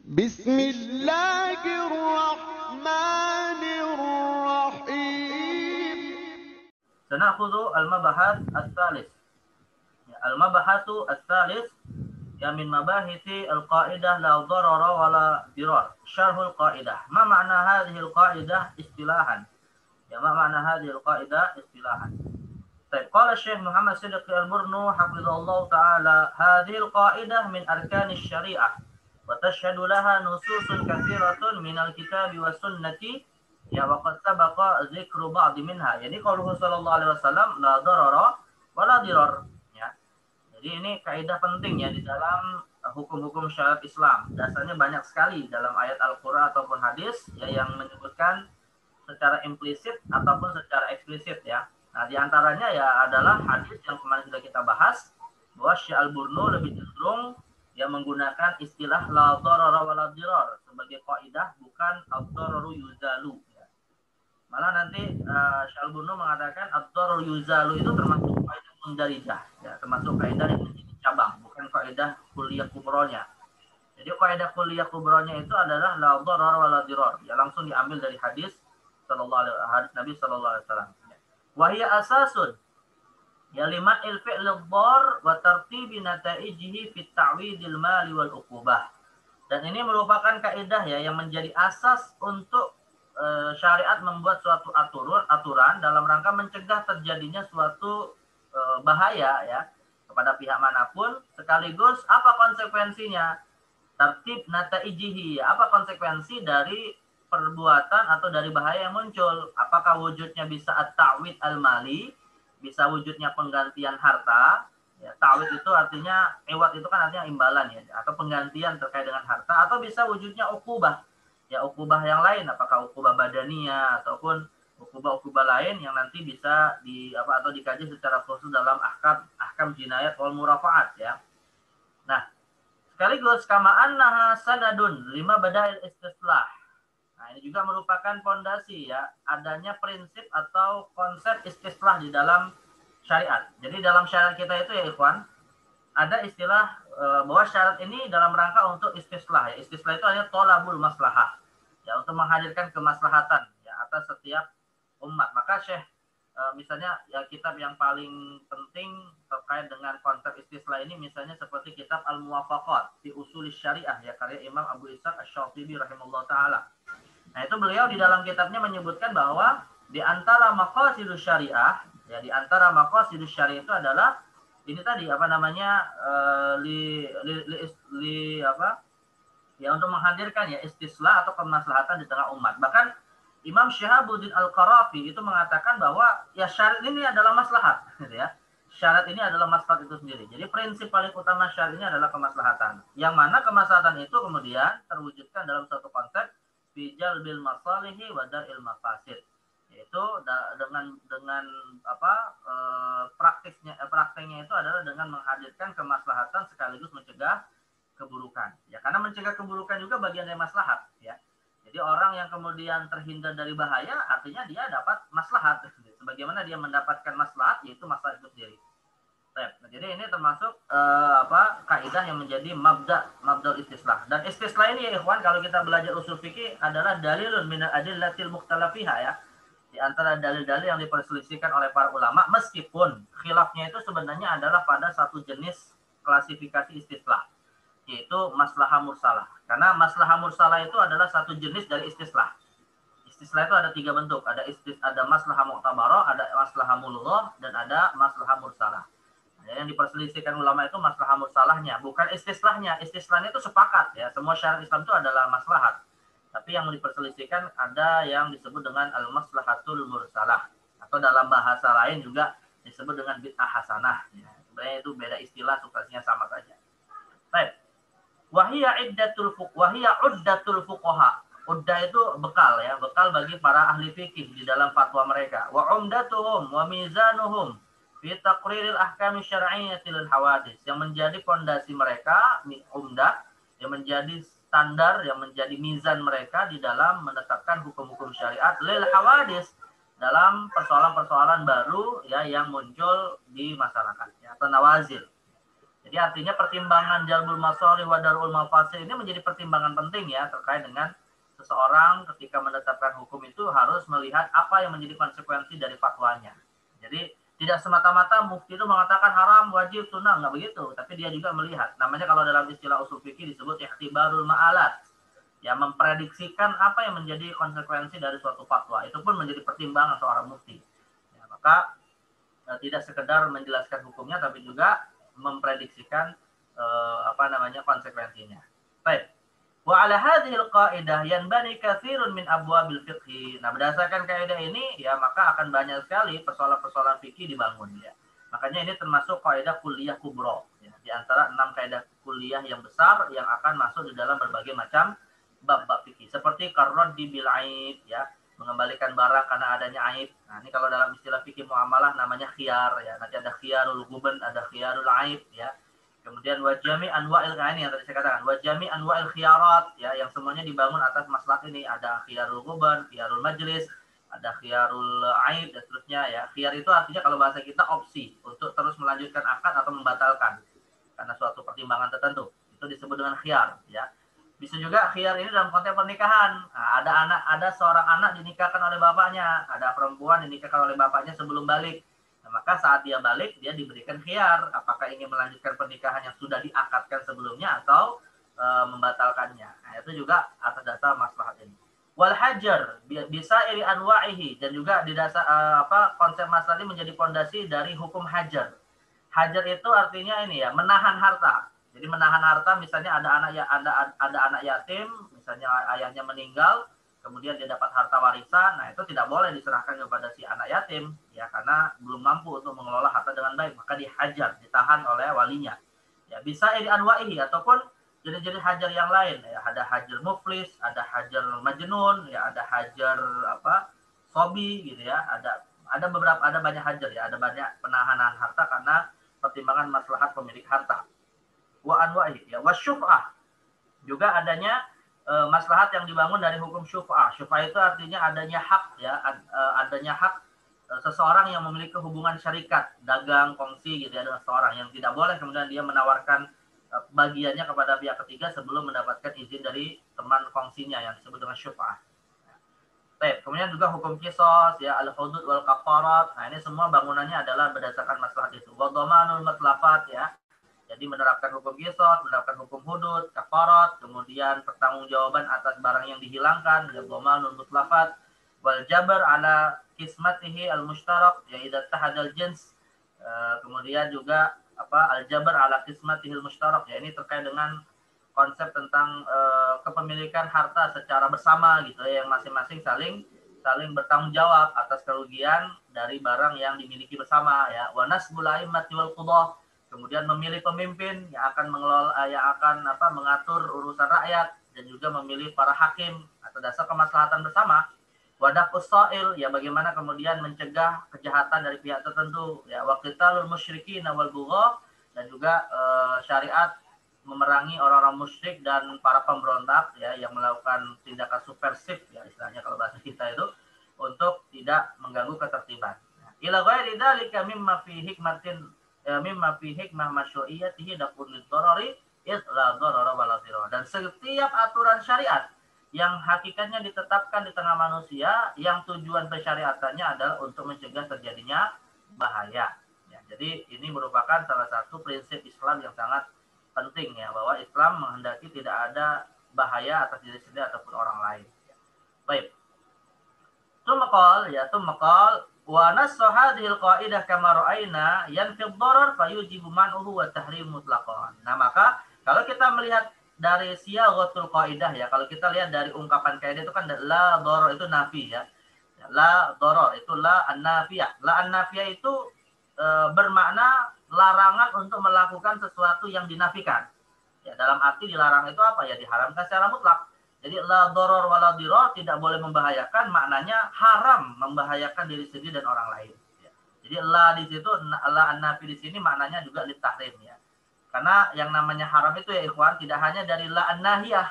بسم الله الرحمن الرحيم. سنأخذ المبحث الثالث. المبحث الثالث من مباحث القاعدة لا ضرر ولا ضرار. شرح القاعدة. ما معنى هذه القاعدة اصطلاحا؟ ما معنى هذه القاعدة اصطلاحا؟ طيب، قال الشيخ محمد صدق البرنو حفظه الله تعالى: هذه القاعدة من أركان الشريعة وتشهد لها نصوص كثيرة من الكتاب والسنة وقد سبق ذكر بعض منها. Jadi qauluhu sallallahu alaihi wasallam la darara wala dirar. Jadi ini kaidah penting di dalam hukum-hukum syariat Islam. Dasarnya banyak sekali dalam ayat Al-Qur'an ataupun hadis yang menyebutkan secara implisit ataupun secara eksplisit Nah, di antaranya adalah hadis yang kemarin sudah kita bahas, bahwa Syekh Al-Burnu lebih cenderung menggunakan istilah la darara wala dirar sebagai kaidah, bukan ad-dararu yuzalu. Malah nanti Syekh Al-Burnu mengatakan ad-dararu yuzalu itu termasuk kaidah mundarijah, termasuk kaidah yang menjadi cabang, bukan kaidah kulliyah kubronya. Jadi kaidah kulliyah kubronya itu adalah la darara wala dirar, langsung diambil dari hadis hadis Nabi sallallahu alaihi wasallam. Wahia asasun lima ilfi'l dhar wa tartibi nataijihi fit ta'widil mali wal uqubah. Dan ini merupakan kaidah yang menjadi asas untuk syariat membuat suatu aturan dalam rangka mencegah terjadinya suatu bahaya kepada pihak manapun, sekaligus apa konsekuensinya? Tertib nataijihi, apa konsekuensi dari perbuatan atau dari bahaya yang muncul? Apakah wujudnya bisa at-ta'wid al-mali, bisa wujudnya penggantian harta. Ta'wid itu artinya, iwad itu kan artinya imbalan atau penggantian terkait dengan harta, atau bisa wujudnya ukubah. Ukubah yang lain, apakah ukubah badaniyah ataupun ukubah lain yang nanti bisa atau dikaji secara khusus dalam ahkam jinayat wal murafaat Nah, sekaligus kama annaha sanadun lima badail istislah. Nah, ini juga merupakan fondasi adanya prinsip atau konsep istislah di dalam syariat. Jadi dalam syariat kita itu ikhwan, ada istilah bahwa syariat ini dalam rangka untuk istislah. Istislah itu hanya tolabul maslahah, untuk menghadirkan kemaslahatan atas setiap umat. Maka Syekh misalnya kitab yang paling penting terkait dengan konsep istislah ini misalnya seperti kitab Al-Muwafaqat fi Usulis Syariah karya Imam Abu Ishaq Asy-Syatibi rahimahullah taala. Nah, itu beliau di dalam kitabnya menyebutkan bahwa di antara maqasidus syariah, di antara maqasidus syariah itu adalah ini tadi untuk menghadirkan istislah atau kemaslahatan di tengah umat. Bahkan Imam Syihabuddin Al-Qarafi itu mengatakan bahwa syariat ini adalah maslahat, Syariat ini adalah maslahat itu sendiri. Jadi prinsip paling utama syariat ini adalah kemaslahatan. Yang mana kemaslahatan itu kemudian terwujudkan dalam suatu konsep bijal bil masalihi wa daril mafasid, yaitu dengan prakteknya itu adalah dengan menghadirkan kemaslahatan sekaligus mencegah keburukan karena mencegah keburukan juga bagian dari maslahat Jadi orang yang kemudian terhindar dari bahaya artinya dia dapat maslahat, sebagaimana dia mendapatkan maslahat yaitu maslahat itu sendiri. Nah, jadi ini termasuk kaidah yang menjadi mabda istislah. Dan istislah ini ikhwan, kalau kita belajar usul fikih adalah dalilun minal adillatil mukhtalafiha Di antara dalil-dalil yang diperselisihkan oleh para ulama, meskipun khilafnya itu sebenarnya adalah pada satu jenis klasifikasi istislah, yaitu maslahah mursalah. Karena maslahah mursalah itu adalah satu jenis dari istislah. Istislah itu ada 3 bentuk, ada maslahah mu'tabarah, ada maslahah mulghah, dan ada maslahah mursalah. Yang diperselisihkan ulama itu maslahah mursalahnya, bukan istislahnya. Istislahnya itu sepakat semua syariat Islam itu adalah maslahat. Tapi yang diperselisihkan ada yang disebut dengan al-maslahatul mursalah, atau dalam bahasa lain juga disebut dengan bid'ah hasanah. Sebenarnya itu beda istilah, substansinya sama saja. Baik. Wahia uddatul fuqaha. Uddah itu bekal bekal bagi para ahli fikih di dalam fatwa mereka. Wa umdatuhum wa mizanuhum fi taqriril ahkam syar'iyyati lil hawadis, yang menjadi fondasi mereka, umdah, yang menjadi standar, yang menjadi mizan mereka di dalam menetapkan hukum-hukum syariat lil hawadis, dalam persoalan-persoalan baru yang muncul di masyarakat atau nawazil. Jadi artinya pertimbangan jalbul masalih wa darul mafasid ini menjadi pertimbangan penting ya terkait dengan seseorang ketika menetapkan hukum itu harus melihat apa yang menjadi konsekuensi dari fatwanya. Jadi tidak semata-mata mufti itu mengatakan haram, wajib, sunnah, nggak begitu. Tapi dia juga melihat. Namanya kalau dalam istilah usul fikih disebut ihtibarul ma'alat. Ya, memprediksikan apa yang menjadi konsekuensi dari suatu fatwa. Itu pun menjadi pertimbangan seorang mufti. Ya, maka tidak sekedar menjelaskan hukumnya, tapi juga memprediksikan konsekuensinya. Baik. Wa ala hadhil qaidah yanbani katsirun min abwabil fiqh. Nah, berdasarkan kaidah ini ya maka akan banyak sekali persoalan-persoalan fikih dibangun ya. Makanya ini termasuk kaidah kuliah kubra ya, di antara 6 kaidah kuliah yang besar yang akan masuk di dalam berbagai macam bab-bab fikih. Seperti qarraddi bil aib ya, mengembalikan barang karena adanya aib. Nah, ini kalau dalam istilah fikih muamalah namanya khiyar ya. Nanti ada khiyarul guban, ada khiyarul aib ya. Kemudian wajami anwa'il ini yang tadi saya katakan, wajami anwa'il khiyarat ya, yang semuanya dibangun atas maslahat ini. Ada khiyarul guban, khiyarul majlis, ada khiyarul aib dan seterusnya ya. Khiyar itu artinya kalau bahasa kita opsi untuk terus melanjutkan akad atau membatalkan karena suatu pertimbangan tertentu. Itu disebut dengan khiyar ya. Bisa juga khiyar ini dalam konteks pernikahan. Nah, ada seorang anak dinikahkan oleh bapaknya, ada perempuan dinikahkan oleh bapaknya sebelum balik. Nah, maka saat dia balik, dia diberikan khiyar. Apakah ingin melanjutkan pernikahan yang sudah diakadkan sebelumnya atau membatalkannya. Nah, itu juga atas dasar maslahat ini. Wal hajar bisa iri anwa'ihi, dan juga di dasar konsep masalah ini menjadi fondasi dari hukum hajar. Hajar itu artinya ini ya, menahan harta. Jadi menahan harta, misalnya ada anak yatim, misalnya ayahnya meninggal, kemudian dia dapat harta warisan, nah itu tidak boleh diserahkan kepada si anak yatim ya, karena belum mampu untuk mengelola harta dengan baik, maka dihajar, ditahan oleh walinya. Ya, bisa iri anwa'ihi ataupun jenis-jenis hajar yang lain ya, ada hajar muflis, ada hajar majnun ya, ada hajar sobi gitu ya, ada banyak hajar ya, ada banyak penahanan harta karena pertimbangan maslahat pemilik harta. Wa anwa'ihi ya, wa syuf'ah juga adanya maslahat yang dibangun dari hukum syuf'ah. Syuf'ah itu artinya adanya hak ya, adanya hak seseorang yang memiliki hubungan syarikat, dagang, kongsi gitu ya dengan seseorang yang tidak boleh kemudian dia menawarkan bagiannya kepada pihak ketiga sebelum mendapatkan izin dari teman kongsinya yang disebut dengan syuf'ah. Baik, kemudian juga hukum qisas ya, al-hudud wal kafarat. Nah, ini semua bangunannya adalah berdasarkan maslahat itu. Wa dhamanul mutlafat ya. Jadi menerapkan hukum qisas, menerapkan hukum hudud, kafarat, kemudian pertanggungjawaban atas barang yang dihilangkan, ya dhamanul mutlafat, wal jabr ala qismatihi al-mushtarak, ya idza tahadal jins. Kemudian juga al-jabr ala qismatihi al-mushtarak, ya ini terkait dengan konsep tentang kepemilikan harta secara bersama gitu ya, yang masing-masing saling bertanggung jawab atas kerugian dari barang yang dimiliki bersama ya. Wa nasbul a'immati wal qudah, kemudian memilih pemimpin yang akan mengelola, yang akan mengatur urusan rakyat, dan juga memilih para hakim atas dasar kemaslahatan bersama. Wadafus sa'il ya, bagaimana kemudian mencegah kejahatan dari pihak tertentu ya. Waqitalul musyrikin wal bugha, dan juga syariat memerangi orang-orang musyrik dan para pemberontak ya yang melakukan tindakan subversif ya, istilahnya kalau bahasa kita itu, untuk tidak mengganggu ketertiban. Ila ghairi dzalika mimma fi hikmatin mimma fi hikmah masyru'iyyatihi daf'un lidharari id la dharara wa la dhirara. Dan setiap aturan syariat yang hakikatnya ditetapkan di tengah manusia yang tujuan pensyariatannya adalah untuk mencegah terjadinya bahaya. Ya, jadi ini merupakan salah satu prinsip Islam yang sangat penting ya, bahwa Islam menghendaki tidak ada bahaya atas diri sendiri ataupun orang lain. Baik. Tumakal wa nasu hadhil qaidah kama ra'ayna yanfid darar fayujibu man'uhu wa tahrim mutlaqan. Nah, maka kalau kita melihat dari siyaghatul qaidah ya, kalau kita lihat dari ungkapan kaidah itu kan la darar itu nafi ya. La darar itu la an-nafiyah. La an-nafiyah itu bermakna larangan untuk melakukan sesuatu yang dinafikan. Ya, dalam arti dilarang itu apa ya, diharamkan secara mutlak. Jadi la darar wa la dirar, tidak boleh membahayakan, maknanya haram membahayakan diri sendiri dan orang lain. Ya. Jadi la di situ, la an-nafi di sini maknanya juga litahrim ya. Karena yang namanya haram itu ya ikhwan, tidak hanya dari la an-nahiyah.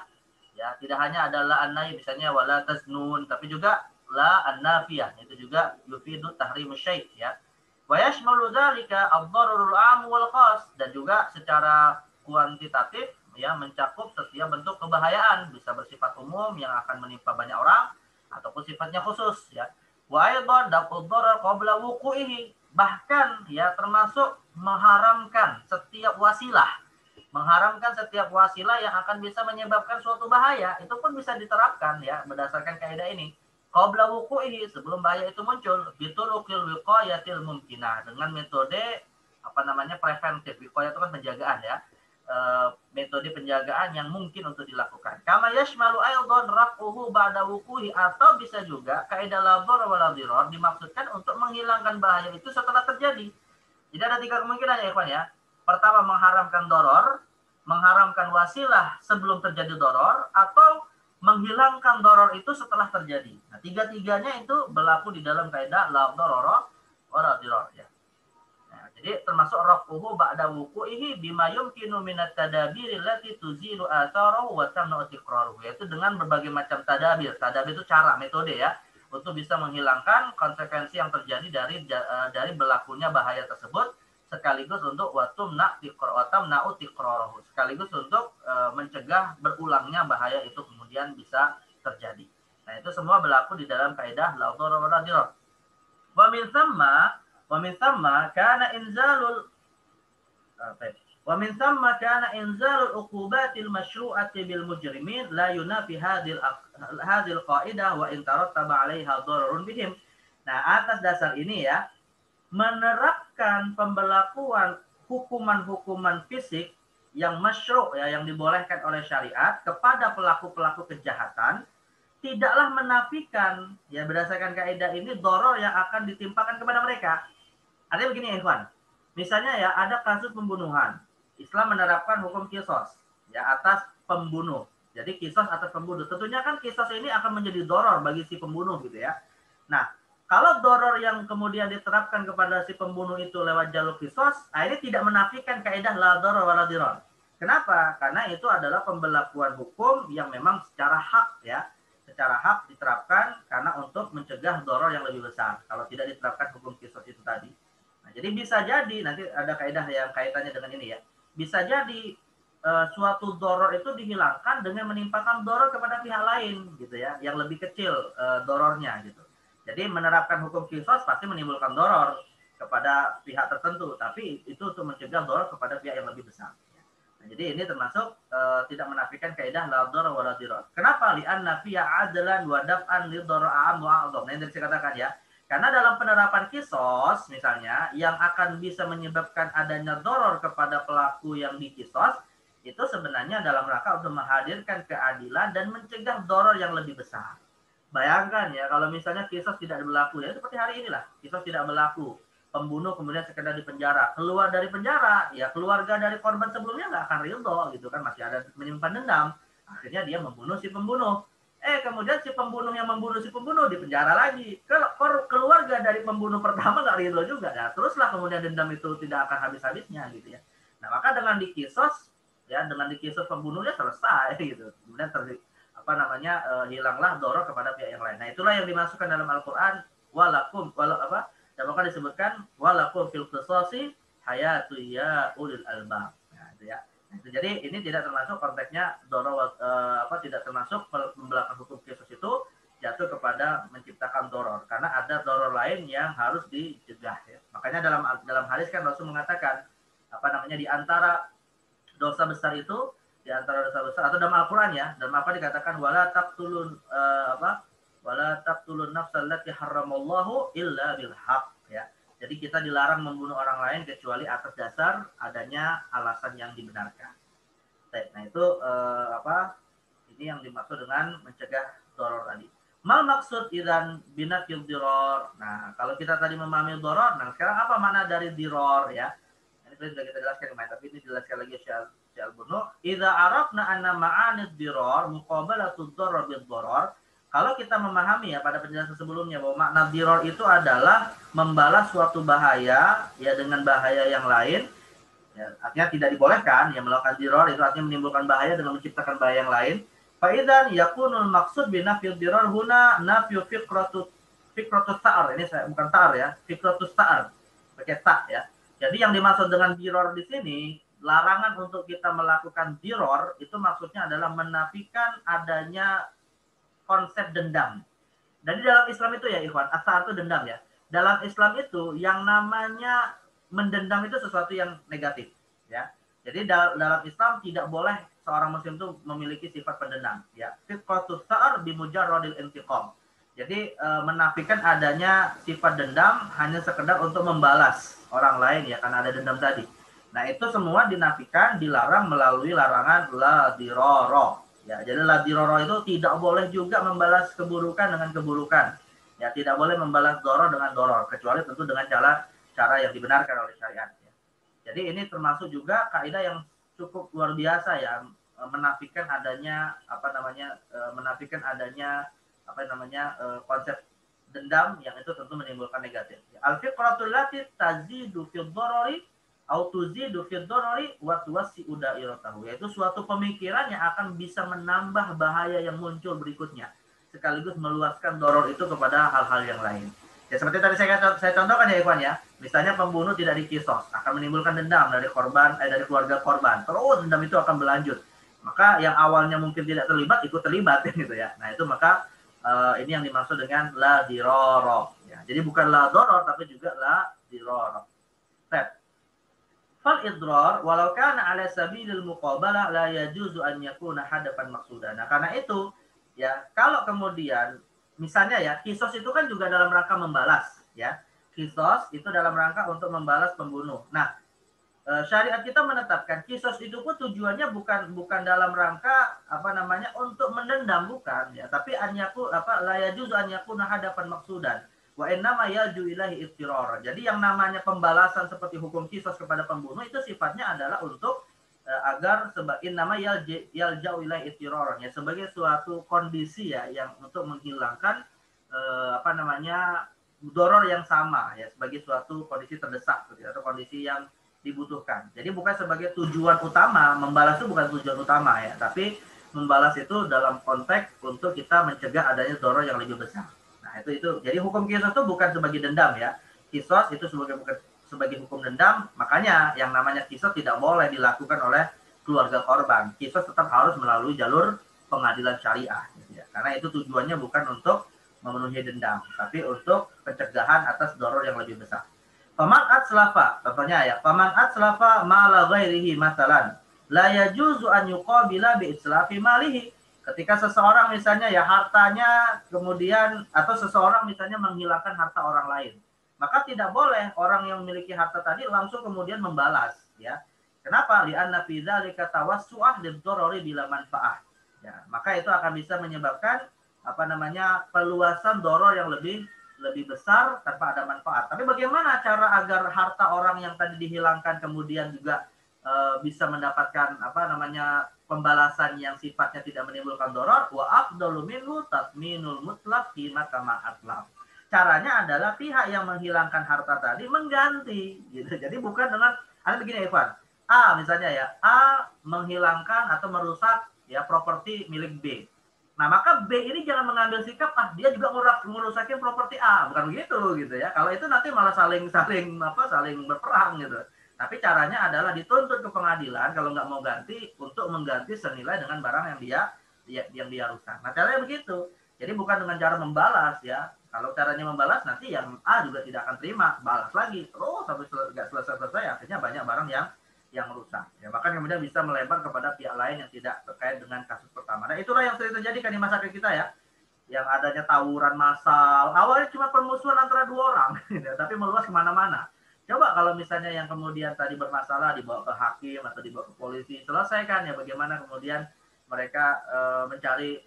Ya, tidak hanya ada la an-nahi misalnya wala taznun, tapi juga la an-nafiyah, itu juga yufidu tahrimu syai' ya. Wa yashmalu dzalika ad-dararul 'am wal khas, dan juga secara kuantitatif ya mencakup setiap bentuk kebahayaan, bisa bersifat umum yang akan menimpa banyak orang ataupun sifatnya khusus ya. Wa aidan daf'ud darar qabla wuqu'ihi, bahkan ya termasuk mengharamkan setiap wasilah yang akan bisa menyebabkan suatu bahaya, itu pun bisa diterapkan ya berdasarkan kaidah ini. Qabla wuqu'ihi, sebelum bahaya itu muncul, biturukil wiqayatil mumkinah, dengan metode preventif. Wiqayah itu kan penjagaan ya. Metode penjagaan yang mungkin untuk dilakukan. Kama yashmalu aidan raf'uhu ba'da wuqu'i, atau bisa juga kaidah la dharar wa la dhirar dimaksudkan untuk menghilangkan bahaya itu setelah terjadi. Jadi ada 3 kemungkinan ya ikhwan ya. Pertama, mengharamkan doror, mengharamkan wasilah sebelum terjadi doror, atau menghilangkan doror itu setelah terjadi. Nah, 3-tiganya itu berlaku di dalam kaidah la dharara wa la dhirar ya. Nah, jadi termasuk rafuhu ba'da wuqu'ihi bima yumkinu minat tadabir allati tuzilu atharahu wa tamna'u tiqraruhu, yaitu dengan berbagai macam tadabir. Tadabir itu cara, metode ya, untuk bisa menghilangkan konsekuensi yang terjadi dari berlakunya bahaya tersebut, sekaligus untuk watamna'u tiqraruhu, sekaligus untuk mencegah berulangnya bahaya itu kemudian bisa terjadi. Nah, itu semua berlaku di dalam kaidah la dharar wa la dhirar. Wa min thamma kana inzalul uqubatil masyru'ati bil mujrimin la yunafi hadhil qaidah wa in tarattaba 'alaiha dhararun bihim. Nah, atas dasar ini ya, menerapkan pembelakuan hukuman-hukuman fisik yang masyru' ya, yang dibolehkan oleh syariat kepada pelaku-pelaku kejahatan, tidaklah menafikan ya berdasarkan kaidah ini doror yang akan ditimpakan kepada mereka. Artinya begini ya ikhwan, misalnya ya ada kasus pembunuhan, Islam menerapkan hukum kisos ya atas pembunuh. Jadi kisos atas pembunuh, tentunya kan kisos ini akan menjadi doror bagi si pembunuh gitu ya. Nah, kalau doror yang kemudian diterapkan kepada si pembunuh itu lewat jalur kisos, ini tidak menafikan kaidah la dharar wa la dhirar. Kenapa? Karena itu adalah pembelakuan hukum yang memang secara hak ya, secara hak diterapkan karena untuk mencegah doror yang lebih besar. Kalau tidak diterapkan hukum kisos itu tadi. Nah, jadi bisa jadi nanti ada kaidah yang kaitannya dengan ini ya. Bisa jadi suatu doror itu dihilangkan dengan menimpakan doror kepada pihak lain gitu ya, yang lebih kecil dorornya gitu. Jadi menerapkan hukum kisos pasti menimbulkan doror kepada pihak tertentu, tapi itu untuk mencegah doror kepada pihak yang lebih besar. Nah, jadi ini termasuk tidak menafikan kaidah la dharar wa la dhirar. Kenapa? Li'anna fiha adlan wa daf'an li dharar a'am wa a'dham. Nah, ini saya katakan ya. Karena dalam penerapan kisos misalnya yang akan bisa menyebabkan adanya doror kepada pelaku yang dikisos, itu sebenarnya dalam rangka untuk menghadirkan keadilan dan mencegah doror yang lebih besar. Bayangkan ya, kalau misalnya kisos tidak berlaku, ya seperti hari inilah, kisos tidak berlaku, pembunuh kemudian sekedar di penjara, keluar dari penjara, ya keluarga dari korban sebelumnya nggak akan ridho, gitu kan, masih ada menyimpan dendam, akhirnya dia membunuh si pembunuh. Kemudian si pembunuh yang membunuh si pembunuh di penjara lagi, keluarga dari pembunuh pertama nggak ridho juga, ya teruslah kemudian dendam itu tidak akan habis-habisnya, gitu ya. Nah, maka dengan dikisos, ya dengan dikisos pembunuhnya selesai, gitu, kemudian hilanglah doror kepada pihak yang lain. Nah, itulah yang dimasukkan dalam Al-Qur'an dan maka disebutkan walakum fil qisasi hayatu ya ulil albab. Nah, itu ya. Nah, itu jadi ini tidak termasuk konteksnya doror tidak termasuk pembelakuan hukum kisos itu jatuh kepada menciptakan doror, karena ada doror lain yang harus dicegah ya. Makanya dalam hadis kan Rasul mengatakan di antara dosa besar itu, di antara dosa besar atau dalam Al-Qur'an ya, dalam apa dikatakan wala taqtulun nafsal lati harramallahu illa bil haqq ya. Jadi kita dilarang membunuh orang lain kecuali atas dasar adanya alasan yang dibenarkan. Nah, itu ini yang dimaksud dengan mencegah doror tadi. Mal maksud idzan binafil diror. Nah, kalau kita tadi memahami doror, nah sekarang apa makna dari diror ya? Ini sudah kita jelaskan kemarin, tapi ini dijelaskan lagi Al-Bunu, idza arafna anna ma'anid diror muqabalatu dharar bid-dharar. Kalau kita memahami ya pada penjelasan sebelumnya bahwa makna diror itu adalah membalas suatu bahaya ya dengan bahaya yang lain. Ya, artinya tidak dibolehkan ya melakukan diror, itu artinya menimbulkan bahaya dengan menciptakan bahaya yang lain. Fa idzan yakunul maqsud bi nafyid diror huna nafyu fiqratu ta'ar. Ini saya bukan ta'ar ya, fiqratu ta'ar. pakai ta ya. Jadi yang dimaksud dengan diror di sini, larangan untuk kita melakukan diror itu maksudnya adalah menafikan adanya konsep dendam. Dan di dalam Islam itu ya ikhwan, asar itu dendam ya. Dalam Islam itu yang namanya mendendam itu sesuatu yang negatif ya. Jadi dalam Islam tidak boleh seorang muslim itu memiliki sifat pendendam ya. Fiqhatu sa'ar bimujarradil intiqam. Jadi menafikan adanya sifat dendam hanya sekedar untuk membalas orang lain ya karena ada dendam tadi. Nah, itu semua dinafikan, dilarang melalui larangan la diroro. Ya, jadi la diroro itu tidak boleh juga membalas keburukan dengan keburukan. Ya, tidak boleh membalas doror dengan doror, kecuali tentu dengan cara yang dibenarkan oleh syariat. Ya. Jadi ini termasuk juga kaidah yang cukup luar biasa ya, menafikan adanya konsep dendam yang itu tentu menimbulkan negatif. Al-fiqratul lati tazidu fid dharari au tuzidu fid dharari wa tuwassi'u da'iratahu, yaitu suatu pemikiran yang akan bisa menambah bahaya yang muncul berikutnya sekaligus meluaskan doror itu kepada hal-hal yang lain. Ya seperti tadi saya contohkan ya ikhwan ya. Misalnya pembunuh tidak dikisos akan menimbulkan dendam dari keluarga korban. Terus dendam itu akan berlanjut. Maka yang awalnya mungkin tidak terlibat ikut terlibat gitu ya. Nah, itu maka ini yang dimaksud dengan la diroro ya. Jadi bukan la doror tapi juga la diroro. Fal idrar walau kana ala sabilil muqabalah la yajuzu an yakuna hadapan maqsudan. Nah, karena itu ya, kalau kemudian misalnya ya, kisos itu kan juga dalam rangka membalas ya. Kisos itu dalam rangka untuk membalas pembunuh. Nah, syariat kita menetapkan kisos itu pun tujuannya bukan dalam rangka untuk mendendam, bukan ya, tapi la yajuzu an yakuna hadapan maqsudan. Wa innama yaju ilahi ittirar. Jadi yang namanya pembalasan seperti hukum kisos kepada pembunuh itu sifatnya adalah untuk agar nama yalja'u ilahi ittirar ya, sebagai suatu kondisi ya yang untuk menghilangkan doror yang sama ya, sebagai suatu kondisi terdesak atau kondisi yang dibutuhkan. Jadi bukan sebagai tujuan utama, membalas itu bukan tujuan utama ya, tapi membalas itu dalam konteks untuk kita mencegah adanya doror yang lebih besar. Nah, itu. Jadi hukum kisos itu bukan sebagai dendam ya. Kisos itu sebagai hukum dendam, makanya yang namanya kisos tidak boleh dilakukan oleh keluarga korban. Kisos tetap harus melalui jalur pengadilan syariah gitu ya. Karena itu tujuannya bukan untuk memenuhi dendam, tapi untuk pencegahan atas doror yang lebih besar. Faman atslafa, contohnya ya, faman atslafa mala ghairihi masalan la yajuzu an yuqabila bi itslafi malihi. Ketika seseorang misalnya ya hartanya kemudian, atau seseorang misalnya menghilangkan harta orang lain, maka tidak boleh orang yang memiliki harta tadi langsung kemudian membalas ya. Kenapa? Li'anna fi dzalika tawassu'ah lidh-dharari bila manfaah. Ya, maka itu akan bisa menyebabkan peluasan doror yang lebih besar tanpa ada manfaat. Tapi bagaimana cara agar harta orang yang tadi dihilangkan kemudian juga bisa mendapatkan pembalasan yang sifatnya tidak menimbulkan doror? Wa afdalu minhu tatminul mutlaq fi kama atlaq. Caranya adalah pihak yang menghilangkan harta tadi mengganti gitu. Jadi bukan dengan begini Ivan. A misalnya ya, A menghilangkan atau merusak ya properti milik B. Nah, maka B ini jangan mengambil sikap dia juga merusakin properti A, bukan begitu gitu ya. Kalau itu nanti malah saling berperang gitu. Tapi caranya adalah dituntut ke pengadilan kalau nggak mau ganti untuk mengganti senilai dengan barang yang dia rusak. Nah, caranya begitu. Jadi bukan dengan cara membalas ya. Kalau caranya membalas nanti yang A juga tidak akan terima, balas lagi terus sampai nggak selesai, akhirnya banyak barang yang rusak. Ya, bahkan kemudian bisa melebar kepada pihak lain yang tidak terkait dengan kasus pertama. Nah, itulah yang sering terjadi kan di masyarakat kita ya. Yang adanya tawuran massal. Awalnya cuma permusuhan antara dua orang, tapi meluas kemana-mana. Coba kalau misalnya yang kemudian tadi bermasalah dibawa ke hakim atau dibawa ke polisi, selesaikan ya bagaimana kemudian mereka mencari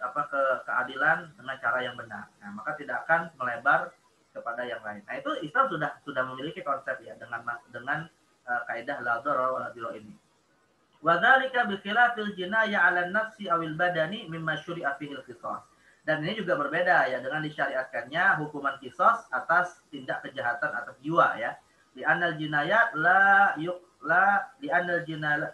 keadilan dengan cara yang benar. Nah, maka tidak akan melebar kepada yang lain. Nah, itu Islam sudah memiliki konsep ya dengan kaidah la darar wa la dirar ini. Wa dzalika bi khilafil jinayah 'ala an-nafsi awil badani mimma syuri'a fihi al-qisas. Dan ini juga berbeda ya dengan disyariatkannya hukuman qisas atas tindak kejahatan atas jiwa ya. Di anal jinayat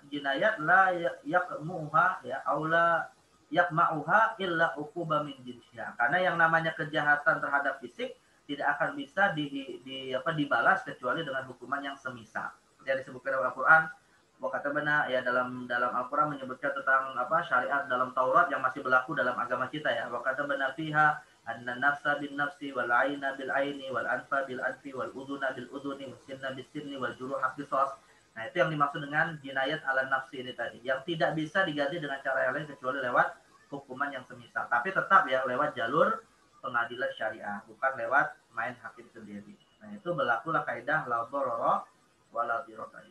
jinayat la yaqmuha ya aula yaqma'uha illa uquba min jinsya. Karena yang namanya kejahatan terhadap fisik tidak akan bisa dibalas kecuali dengan hukuman yang semisal. Yang disebutkan dalam Al-Qur'an, wa katabana, ya dalam Al-Qur'an menyebutkan tentang syariat dalam Taurat yang masih berlaku dalam agama kita ya. Wa katabana fiha anna nafsa bin nafsi wal aina bil aini wal anfa bil anfi wal udhuna bil udhuni was sinna bis sinni wal juruha qisas. Nah, itu yang dimaksud dengan jinayat ala nafsi ini tadi, yang tidak bisa diganti dengan cara yang lain kecuali lewat hukuman yang semisal. Tapi tetap ya lewat jalur pengadilan syariah, bukan lewat main hakim sendiri. Nah, itu berlakulah kaidah la dharara wa la dirara.